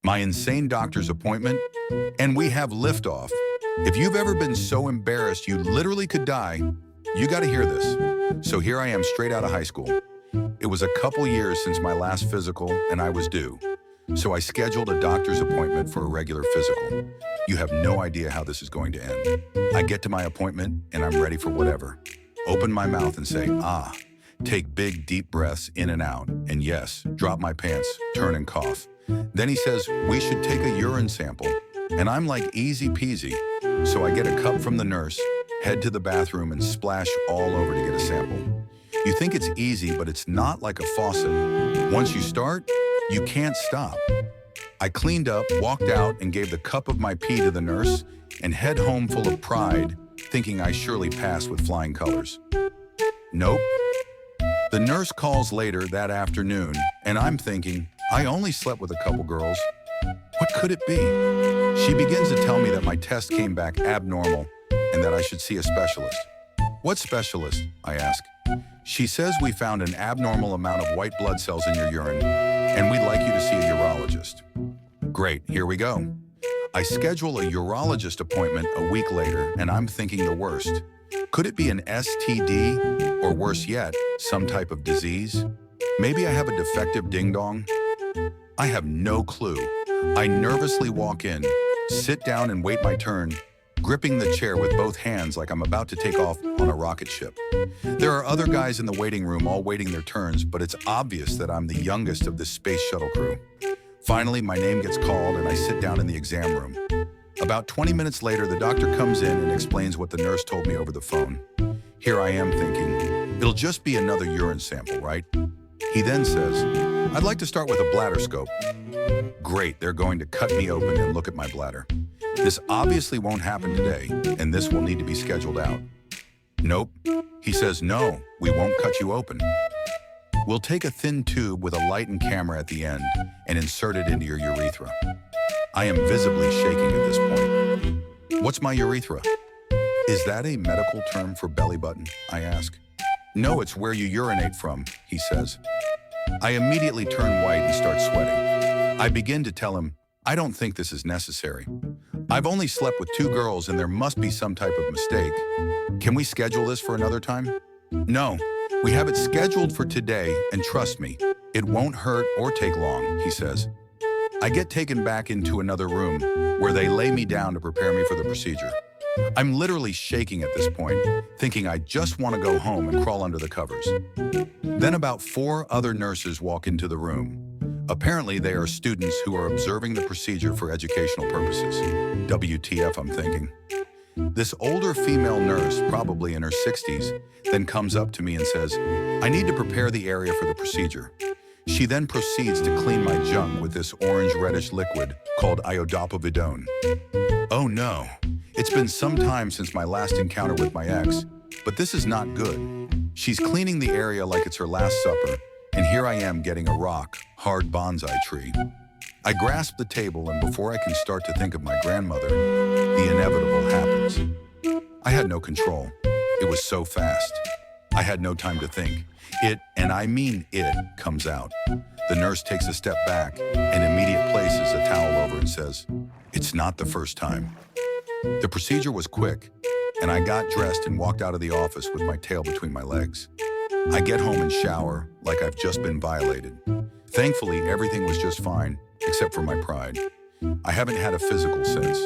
my insane doctor's appointment, and we have liftoff. If you've ever been so embarrassed you literally could die, you gotta hear this. So here I am straight out of high school. It was a couple years since my last physical and I was due. So I scheduled a doctor's appointment for a regular physical. You have no idea how this is going to end. I get to my appointment and I'm ready for whatever. Open my mouth and say, ah. Take big, deep breaths in and out. And yes, drop my pants, turn and cough. Then he says, we should take a urine sample. And I'm like, easy peasy. So I get a cup from the nurse, head to the bathroom and splash all over to get a sample. You think it's easy, but it's not like a faucet. Once you start, you can't stop. I cleaned up, walked out, and gave the cup of my pee to the nurse and head home full of pride, thinking I surely passed with flying colors. Nope. The nurse calls later that afternoon, and I'm thinking, I only slept with a couple girls. What could it be? She begins to tell me that my test came back abnormal and that I should see a specialist. What specialist? I ask. She says we found an abnormal amount of white blood cells in your urine, and we'd like you to see a urologist. Great, here we go. I schedule a urologist appointment a week later, and I'm thinking the worst. Could it be an STD, or worse yet, some type of disease? Maybe I have a defective ding-dong? I have no clue. I nervously walk in, sit down and wait my turn, gripping the chair with both hands like I'm about to take off on a rocket ship. There are other guys in the waiting room all waiting their turns, but it's obvious that I'm the youngest of this space shuttle crew. Finally, my name gets called and I sit down in the exam room. About 20 minutes later, the doctor comes in and explains what the nurse told me over the phone. Here I am thinking, it'll just be another urine sample, right? He then says, I'd like to start with a bladder scope. Great, they're going to cut me open and look at my bladder. This obviously won't happen today, and this will need to be scheduled out. Nope. He says, no, we won't cut you open. We'll take a thin tube with a light and camera at the end and insert it into your urethra. I am visibly shaking at this point. What's my urethra? Is that a medical term for belly button? I ask. No, it's where you urinate from, he says. I immediately turn white and start sweating. I begin to tell him, I don't think this is necessary. I've only slept with 2 girls and there must be some type of mistake. Can we schedule this for another time? No, we have it scheduled for today, and trust me, it won't hurt or take long, he says. I get taken back into another room where they lay me down to prepare me for the procedure. I'm literally shaking at this point, thinking I just want to go home and crawl under the covers. Then about 4 other nurses walk into the room. Apparently they are students who are observing the procedure for educational purposes. WTF, I'm thinking. This older female nurse, probably in her 60s, then comes up to me and says, I need to prepare the area for the procedure. She then proceeds to clean my junk with this orange-reddish liquid called iodopovidone. Oh no, it's been some time since my last encounter with my ex, but this is not good. She's cleaning the area like it's her last supper, and here I am getting a rock, hard bonsai tree. I grasp the table, and before I can start to think of my grandmother, the inevitable happens. I had no control. It was so fast. I had no time to think. It, and I mean it, comes out. The nurse takes a step back and immediately places a towel over and says, it's not the first time. The procedure was quick, and I got dressed and walked out of the office with my tail between my legs. I get home and shower like I've just been violated. Thankfully, everything was just fine, except for my pride. I haven't had a physical since.